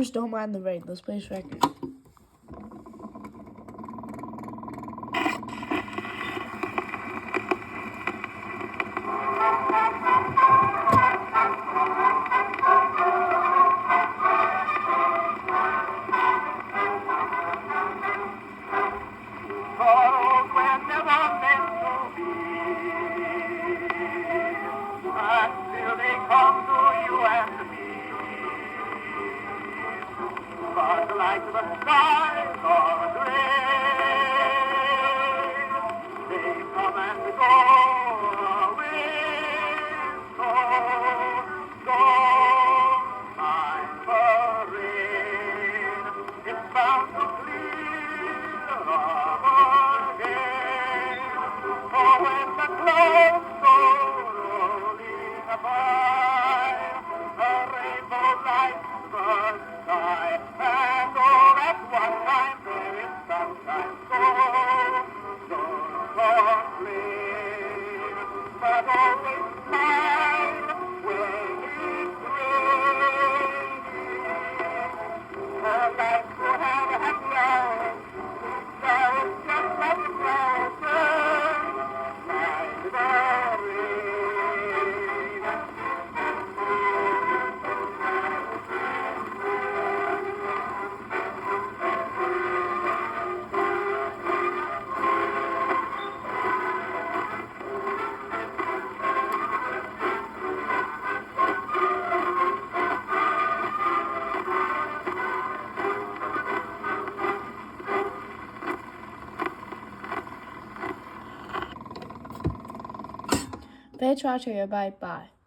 Just don't mind the rain. Let's play Shrek. Until they come to you and me. But like the skies are gray, they come and go away. So mind the rain, it's bound to clear up again. For when the clouds go rolling by, a rainbow lights the sky, and all at one time there is sunshine so clear, but always smile when it's raining. Her life will have a happy hour, flowers just like a flower turn, like the rain. Bye, bye.